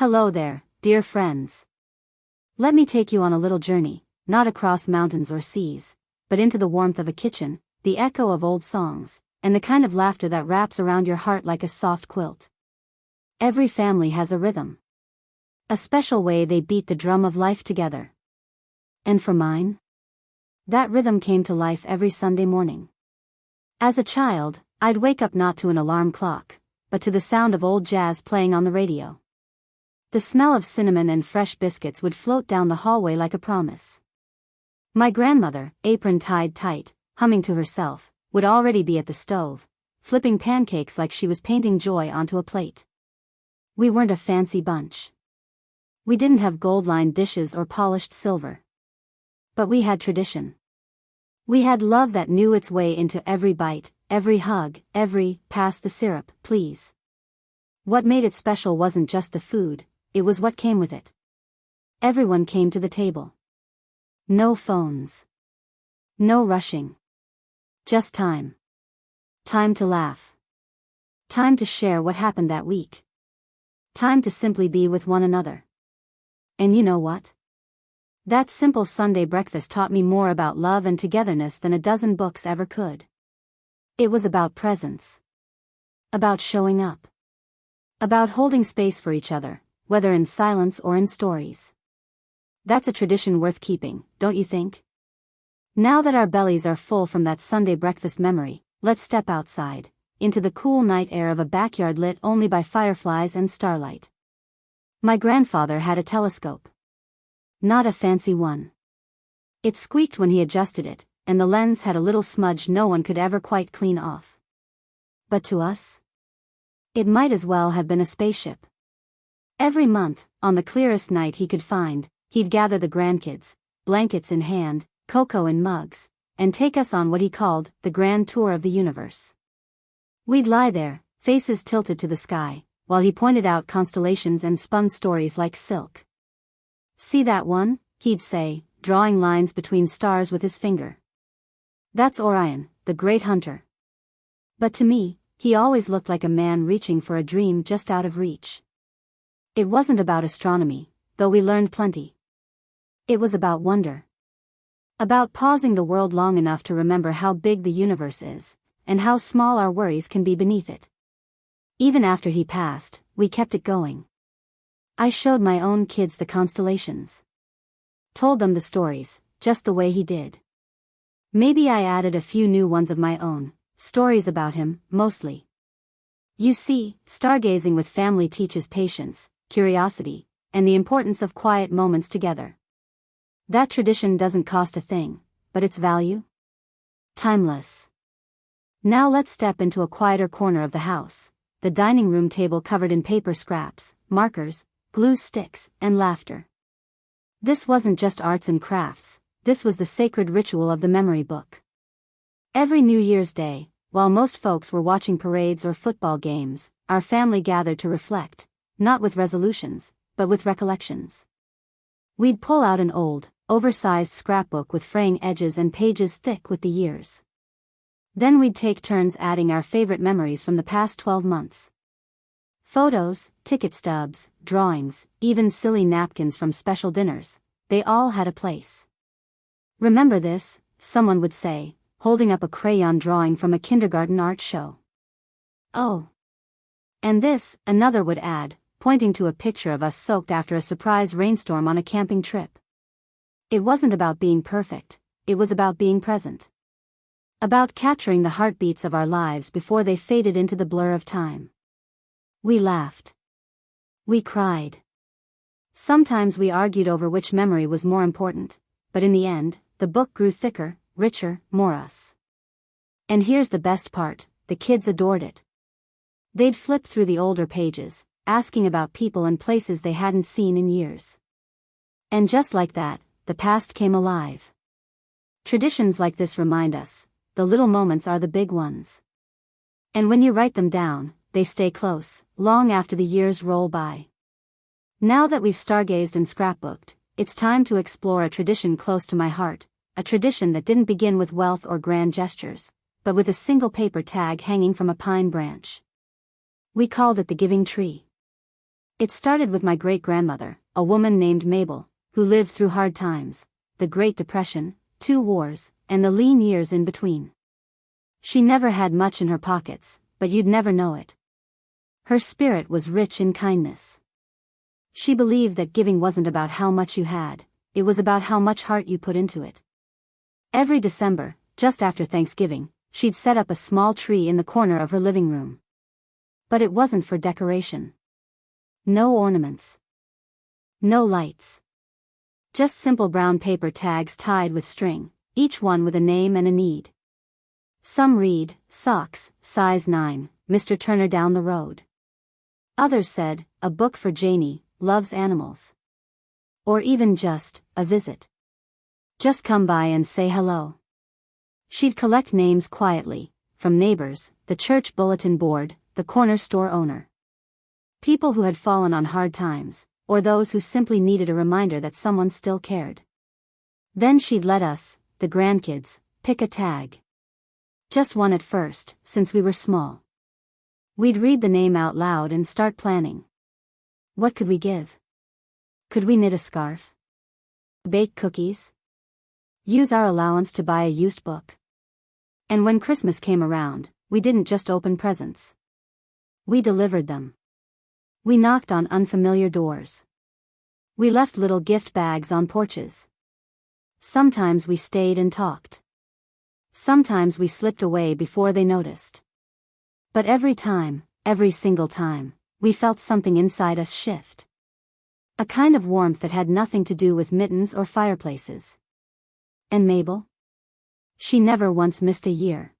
Hello there, dear friends. Let me take you on a little journey, not across mountains or seas, but into the warmth of a kitchen, the echo of old songs, and the kind of laughter that wraps around your heart like a soft quilt. Every family has a rhythm. A special way they beat the drum of life together. And for mine? That rhythm came to life every Sunday morning. As a child, I'd wake up not to an alarm clock, but to the sound of old jazz playing on the radio. The smell of cinnamon and fresh biscuits would float down the hallway like a promise. My grandmother, apron tied tight, humming to herself, would already be at the stove, flipping pancakes like she was painting joy onto a plate. We weren't a fancy bunch. We didn't have gold-lined dishes or polished silver. But we had tradition. We had love that knew its way into every bite, every hug, every, pass the syrup, please. What made it special wasn't just the food, it was what came with it. Everyone came to the table. No phones. No rushing. Just time. Time to laugh. Time to share what happened that week. Time to simply be with one another. And you know what? That simple Sunday breakfast taught me more about love and togetherness than a dozen books ever could. It was about presence. About showing up. About holding space for each other, whether in silence or in stories. That's a tradition worth keeping, don't you think? Now that our bellies are full from that Sunday breakfast memory, let's step outside, into the cool night air of a backyard lit only by fireflies and starlight. My grandfather had a telescope. Not a fancy one. It squeaked when he adjusted it, and the lens had a little smudge no one could ever quite clean off. But to us? It might as well have been a spaceship. Every month, on the clearest night he could find, he'd gather the grandkids, blankets in hand, cocoa in mugs, and take us on what he called the grand tour of the universe. We'd lie there, faces tilted to the sky, while he pointed out constellations and spun stories like silk. See that one? He'd say, drawing lines between stars with his finger. That's Orion, the great hunter. But to me, he always looked like a man reaching for a dream just out of reach. It wasn't about astronomy, though we learned plenty. It was about wonder. About pausing the world long enough to remember how big the universe is, and how small our worries can be beneath it. Even after he passed, we kept it going. I showed my own kids the constellations. Told them the stories, just the way he did. Maybe I added a few new ones of my own, stories about him, mostly. You see, stargazing with family teaches patience, curiosity, and the importance of quiet moments together. That tradition doesn't cost a thing, but its value? Timeless. Now let's step into a quieter corner of the house, the dining room table covered in paper scraps, markers, glue sticks, and laughter. This wasn't just arts and crafts, this was the sacred ritual of the memory book. Every New Year's Day, while most folks were watching parades or football games, our family gathered to reflect, not with resolutions, but with recollections. We'd pull out an old, oversized scrapbook with fraying edges and pages thick with the years. Then we'd take turns adding our favorite memories from the past 12 months. Photos, ticket stubs, drawings, even silly napkins from special dinners, they all had a place. Remember this, someone would say, holding up a crayon drawing from a kindergarten art show. Oh. And this, another would add, pointing to a picture of us soaked after a surprise rainstorm on a camping trip. It wasn't about being perfect, it was about being present. About capturing the heartbeats of our lives before they faded into the blur of time. We laughed. We cried. Sometimes we argued over which memory was more important, but in the end, the book grew thicker, richer, more us. And here's the best part, the kids adored it. They'd flip through the older pages, asking about people and places they hadn't seen in years. And just like that, the past came alive. Traditions like this remind us, the little moments are the big ones. And when you write them down, they stay close, long after the years roll by. Now that we've stargazed and scrapbooked, it's time to explore a tradition close to my heart, a tradition that didn't begin with wealth or grand gestures, but with a single paper tag hanging from a pine branch. We called it the giving tree. It started with my great-grandmother, a woman named Mabel, who lived through hard times, the Great Depression, 2 wars, and the lean years in between. She never had much in her pockets, but you'd never know it. Her spirit was rich in kindness. She believed that giving wasn't about how much you had, it was about how much heart you put into it. Every December, just after Thanksgiving, she'd set up a small tree in the corner of her living room. But it wasn't for decoration. No ornaments. No lights. Just simple brown paper tags tied with string, each one with a name and a need. Some read, "Socks, size 9, Mr. Turner down the road." Others said, "A book for Janie, loves animals." Or even just, "A visit. Just come by and say hello." She'd collect names quietly, from neighbors, the church bulletin board, the corner store owner. People who had fallen on hard times, or those who simply needed a reminder that someone still cared. Then she'd let us, the grandkids, pick a tag. Just one at first, since we were small. We'd read the name out loud and start planning. What could we give? Could we knit a scarf? Bake cookies? Use our allowance to buy a used book? And when Christmas came around, we didn't just open presents. We delivered them. We knocked on unfamiliar doors. We left little gift bags on porches. Sometimes we stayed and talked. Sometimes we slipped away before they noticed. But every time, every single time, we felt something inside us shift. A kind of warmth that had nothing to do with mittens or fireplaces. And Mabel? She never once missed a year.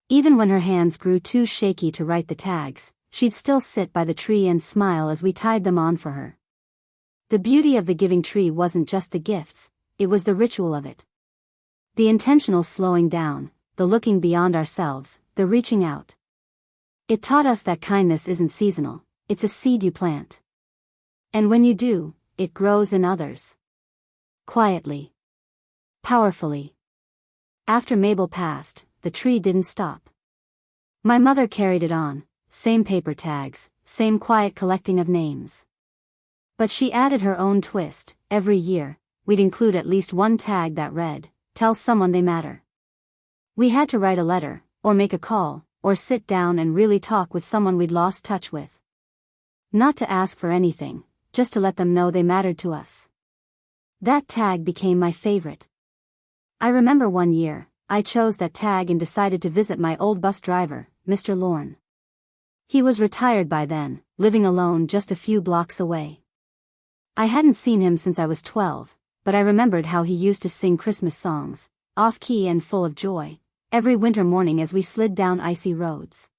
Even when her hands grew too shaky to write the tags, she'd still sit by the tree and smile as we tied them on for her. The beauty of the giving tree wasn't just the gifts, it was the ritual of it. The intentional slowing down, the looking beyond ourselves, the reaching out. It taught us that kindness isn't seasonal, it's a seed you plant. And when you do, it grows in others. Quietly. Powerfully. After Mabel passed, the tree didn't stop. My mother carried it on, same paper tags, same quiet collecting of names. But she added her own twist. Every year, we'd include at least one tag that read, "Tell someone they matter." We had to write a letter, or make a call, or sit down and really talk with someone we'd lost touch with. Not to ask for anything, just to let them know they mattered to us. That tag became my favorite. I remember one year, I chose that tag and decided to visit my old bus driver, Mr. Lorne. He was retired by then, living alone just a few blocks away. I hadn't seen him since I was 12, but I remembered how he used to sing Christmas songs, off-key and full of joy, every winter morning as we slid down icy roads.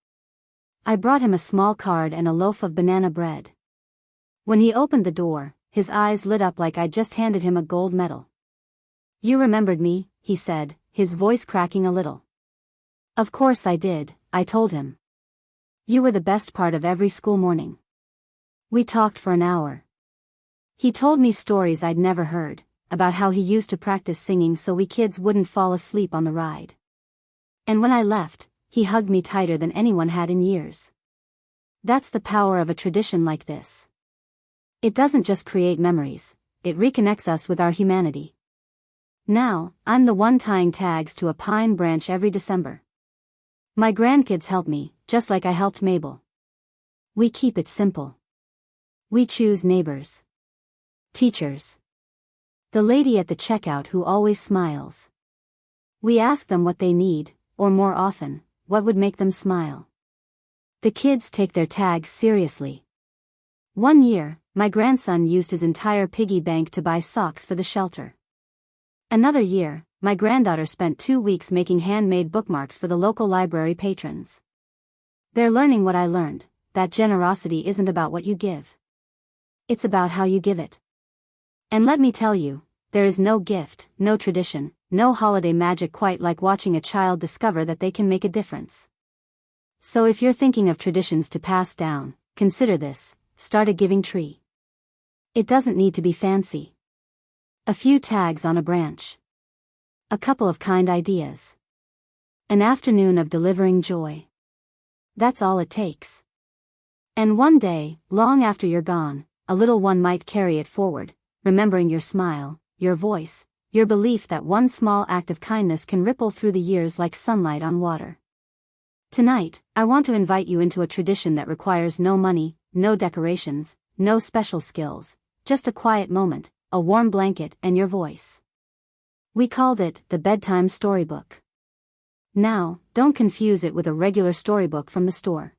I brought him a small card and a loaf of banana bread. When he opened the door, his eyes lit up like I'd just handed him a gold medal. "You remembered me," he said, his voice cracking a little. "Of course I did," I told him. "You were the best part of every school morning." We talked for an hour. He told me stories I'd never heard, about how he used to practice singing so we kids wouldn't fall asleep on the ride. And when I left, he hugged me tighter than anyone had in years. That's the power of a tradition like this. It doesn't just create memories, it reconnects us with our humanity. Now, I'm the one tying tags to a pine branch every December. My grandkids help me, just like I helped Mabel. We keep it simple. We choose neighbors. Teachers. The lady at the checkout who always smiles. We ask them what they need, or more often, what would make them smile. The kids take their tags seriously. One year, my grandson used his entire piggy bank to buy socks for the shelter. Another year, my granddaughter spent 2 weeks making handmade bookmarks for the local library patrons. They're learning what I learned, that generosity isn't about what you give. It's about how you give it. And let me tell you, there is no gift, no tradition, no holiday magic quite like watching a child discover that they can make a difference. So if you're thinking of traditions to pass down, consider this: start a giving tree. It doesn't need to be fancy. A few tags on a branch. A couple of kind ideas. An afternoon of delivering joy. That's all it takes. And one day, long after you're gone, a little one might carry it forward, remembering your smile, your voice, your belief that one small act of kindness can ripple through the years like sunlight on water. Tonight, I want to invite you into a tradition that requires no money, no decorations, no special skills, just a quiet moment, a warm blanket, and your voice. We called it the Bedtime Storybook. Now, don't confuse it with a regular storybook from the store.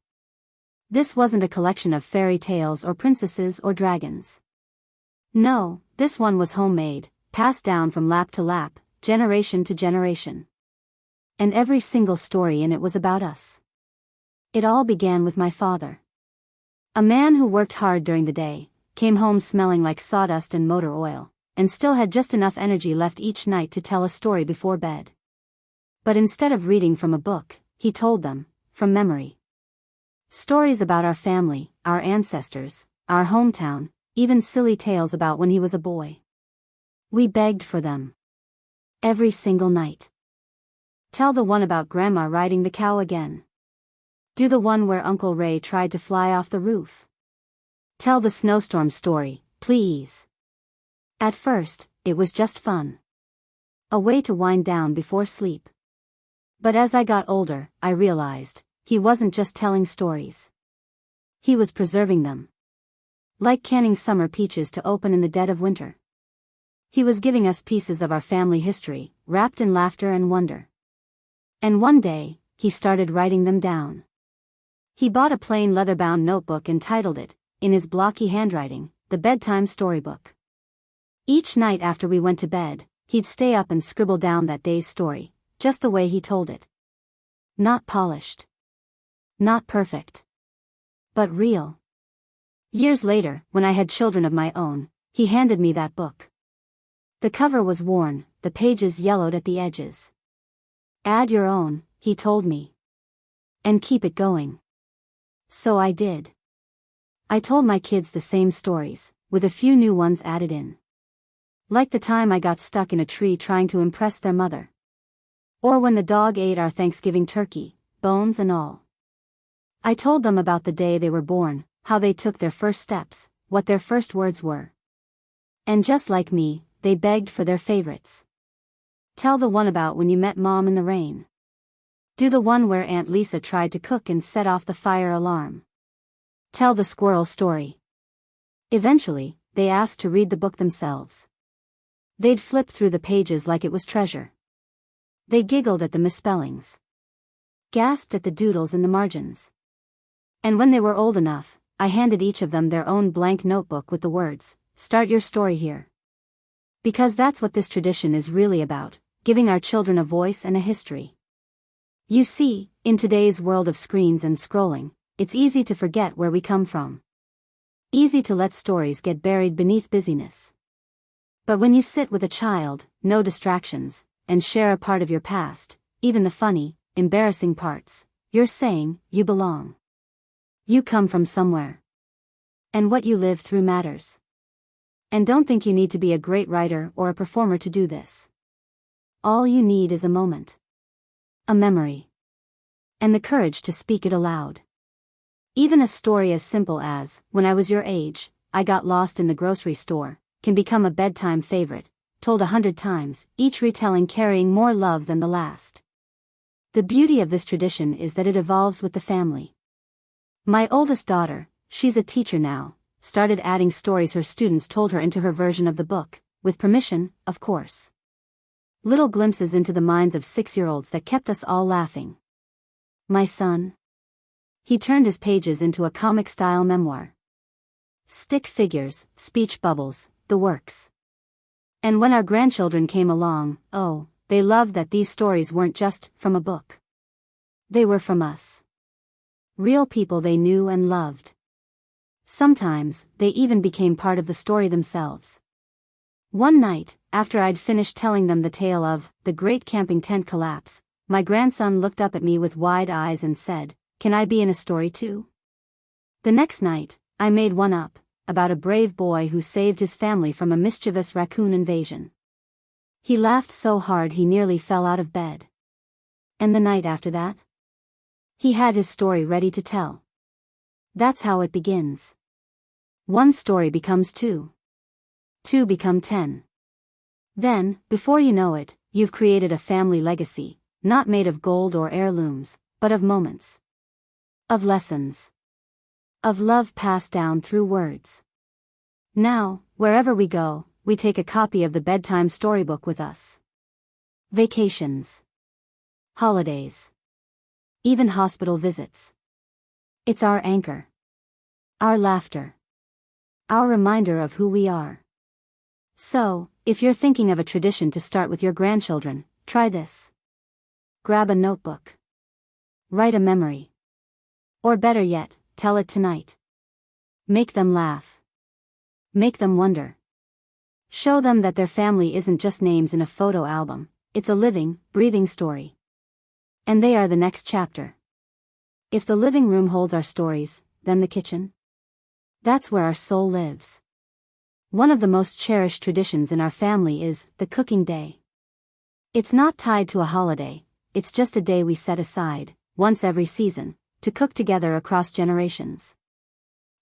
This wasn't a collection of fairy tales or princesses or dragons. No, this one was homemade, passed down from lap to lap, generation to generation. And every single story in it was about us. It all began with my father. A man who worked hard during the day, came home smelling like sawdust and motor oil, and still had just enough energy left each night to tell a story before bed. But instead of reading from a book, he told them, from memory. Stories about our family, our ancestors, our hometown, even silly tales about when he was a boy. We begged for them. Every single night. Tell the one about Grandma riding the cow again. Do the one where Uncle Ray tried to fly off the roof. Tell the snowstorm story, please. At first, it was just fun. A way to wind down before sleep. But as I got older, I realized, he wasn't just telling stories. He was preserving them. Like canning summer peaches to open in the dead of winter. He was giving us pieces of our family history, wrapped in laughter and wonder. And one day, he started writing them down. He bought a plain leather-bound notebook and titled it, in his blocky handwriting, The Bedtime Storybook. Each night after we went to bed, he'd stay up and scribble down that day's story, just the way he told it. Not polished. Not perfect. But real. Years later, when I had children of my own, he handed me that book. The cover was worn, the pages yellowed at the edges. Add your own, he told me. And keep it going. So I did. I told my kids the same stories, with a few new ones added in. Like the time I got stuck in a tree trying to impress their mother. Or when the dog ate our Thanksgiving turkey, bones and all. I told them about the day they were born, how they took their first steps, what their first words were. And just like me, they begged for their favorites. Tell the one about when you met Mom in the rain. Do the one where Aunt Lisa tried to cook and set off the fire alarm. Tell the squirrel story. Eventually, they asked to read the book themselves. They'd flip through the pages like it was treasure. They giggled at the misspellings. Gasped at the doodles in the margins. And when they were old enough, I handed each of them their own blank notebook with the words, "Start your story here." Because that's what this tradition is really about, giving our children a voice and a history. You see, in today's world of screens and scrolling, it's easy to forget where we come from. Easy to let stories get buried beneath busyness. But when you sit with a child, no distractions, and share a part of your past, even the funny, embarrassing parts, you're saying, you belong. You come from somewhere. And what you live through matters. And don't think you need to be a great writer or a performer to do this. All you need is a moment. A memory. And the courage to speak it aloud. Even a story as simple as, when I was your age, I got lost in the grocery store, can become a bedtime favorite, told 100 times, each retelling carrying more love than the last. The beauty of this tradition is that it evolves with the family. My oldest daughter, she's a teacher now, started adding stories her students told her into her version of the book, with permission, of course. Little glimpses into the minds of 6-year-olds that kept us all laughing. My son. He turned his pages into a comic-style memoir. Stick figures, speech bubbles, the works. And when our grandchildren came along, oh, they loved that these stories weren't just from a book. They were from us. Real people they knew and loved. Sometimes, they even became part of the story themselves. One night, after I'd finished telling them the tale of the great camping tent collapse, my grandson looked up at me with wide eyes and said, "Can I be in a story too?" The next night, I made one up, about a brave boy who saved his family from a mischievous raccoon invasion. He laughed so hard he nearly fell out of bed. And the night after that? He had his story ready to tell. That's how it begins. One story becomes two. Two become 10. Then, before you know it, you've created a family legacy, not made of gold or heirlooms, but of moments. Of lessons. Of love passed down through words. Now, wherever we go, we take a copy of the bedtime storybook with us. Vacations. Holidays. Even hospital visits. It's our anchor. Our laughter. Our reminder of who we are. So, if you're thinking of a tradition to start with your grandchildren, try this. Grab a notebook. Write a memory. Or better yet, tell it tonight. Make them laugh. Make them wonder. Show them that their family isn't just names in a photo album, it's a living, breathing story. And they are the next chapter. If the living room holds our stories, then the kitchen? That's where our soul lives. One of the most cherished traditions in our family is the cooking day. It's not tied to a holiday, it's just a day we set aside, once every season, to cook together across generations.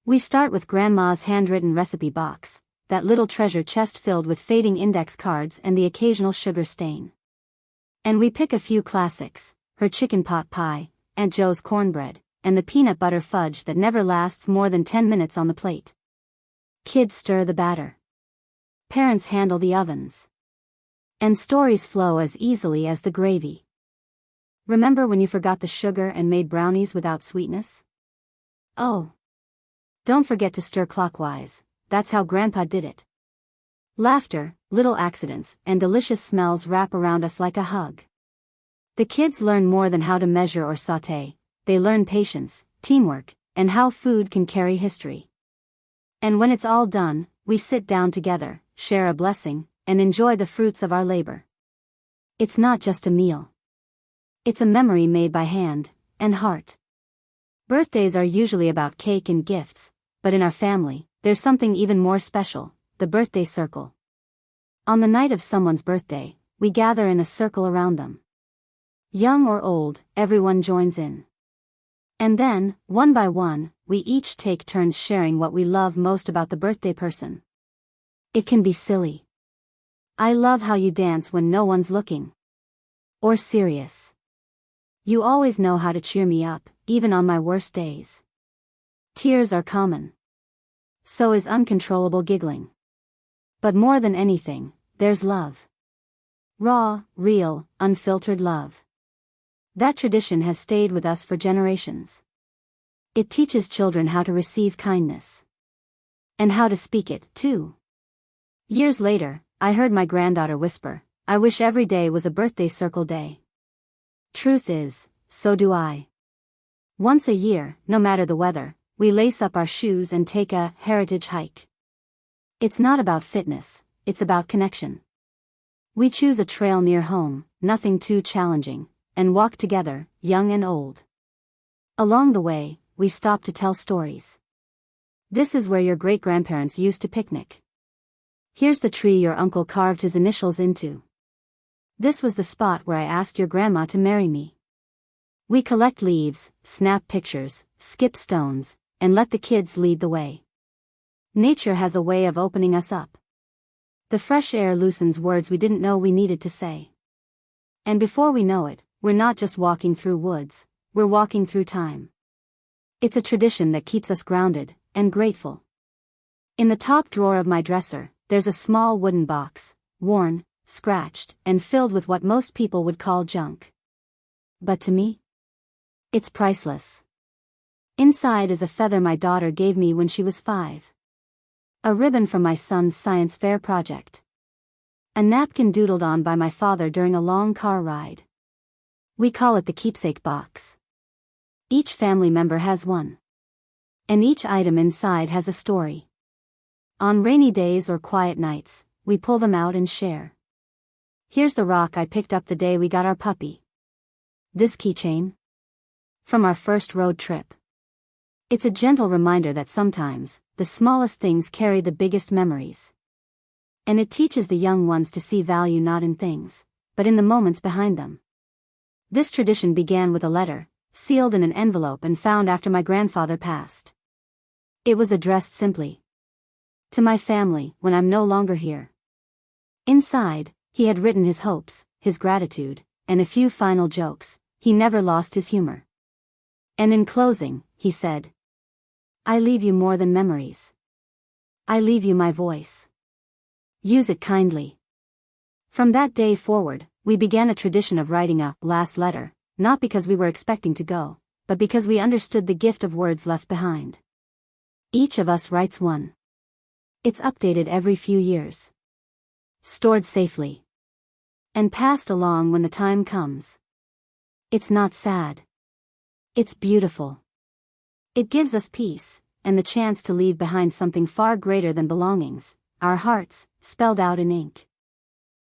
We start with Grandma's handwritten recipe box, that little treasure chest filled with fading index cards and the occasional sugar stain. And we pick a few classics, her chicken pot pie, Aunt Joe's cornbread, and the peanut butter fudge that never lasts more than 10 minutes on the plate. Kids stir the batter. Parents handle the ovens. And stories flow as easily as the gravy. Remember when you forgot the sugar and made brownies without sweetness? Oh. Don't forget to stir clockwise, that's how Grandpa did it. Laughter, little accidents, and delicious smells wrap around us like a hug. The kids learn more than how to measure or sauté, they learn patience, teamwork, and how food can carry history. And when it's all done, we sit down together, share a blessing, and enjoy the fruits of our labor. It's not just a meal. It's a memory made by hand and heart. Birthdays are usually about cake and gifts, but in our family, there's something even more special, the birthday circle. On the night of someone's birthday, we gather in a circle around them. Young or old, everyone joins in. And then, one by one, we each take turns sharing what we love most about the birthday person. It can be silly. I love how you dance when no one's looking. Or serious. You always know how to cheer me up, even on my worst days. Tears are common. So is uncontrollable giggling. But more than anything, there's love. Raw, real, unfiltered love. That tradition has stayed with us for generations. It teaches children how to receive kindness. And how to speak it, too. Years later, I heard my granddaughter whisper, "I wish every day was a birthday circle day." Truth is, so do I. Once a year, no matter the weather, we lace up our shoes and take a heritage hike. It's not about fitness, it's about connection. We choose a trail near home, nothing too challenging, and walk together, young and old. Along the way, we stop to tell stories. This is where your great-grandparents used to picnic. Here's the tree your uncle carved his initials into. This was the spot where I asked your grandma to marry me. We collect leaves, snap pictures, skip stones, and let the kids lead the way. Nature has a way of opening us up. The fresh air loosens words we didn't know we needed to say. And before we know it, we're not just walking through woods, we're walking through time. It's a tradition that keeps us grounded and grateful. In the top drawer of my dresser, there's a small wooden box, worn, scratched, and filled with what most people would call junk. But to me, it's priceless. Inside is a feather my daughter gave me when she was 5. A ribbon from my son's science fair project. A napkin doodled on by my father during a long car ride. We call it the keepsake box. Each family member has one. And each item inside has a story. On rainy days or quiet nights, we pull them out and share. Here's the rock I picked up the day we got our puppy. This keychain? From our first road trip. It's a gentle reminder that sometimes, the smallest things carry the biggest memories. And it teaches the young ones to see value not in things, but in the moments behind them. This tradition began with a letter, sealed in an envelope and found after my grandfather passed. It was addressed simply. To my family, when I'm no longer here. Inside, he had written his hopes, his gratitude, and a few final jokes. He never lost his humor. And in closing, he said, I leave you more than memories. I leave you my voice. Use it kindly. From that day forward, we began a tradition of writing a last letter, not because we were expecting to go, but because we understood the gift of words left behind. Each of us writes one. It's updated every few years. Stored safely. And passed along when the time comes. It's not sad. It's beautiful. It gives us peace, and the chance to leave behind something far greater than belongings, our hearts, spelled out in ink.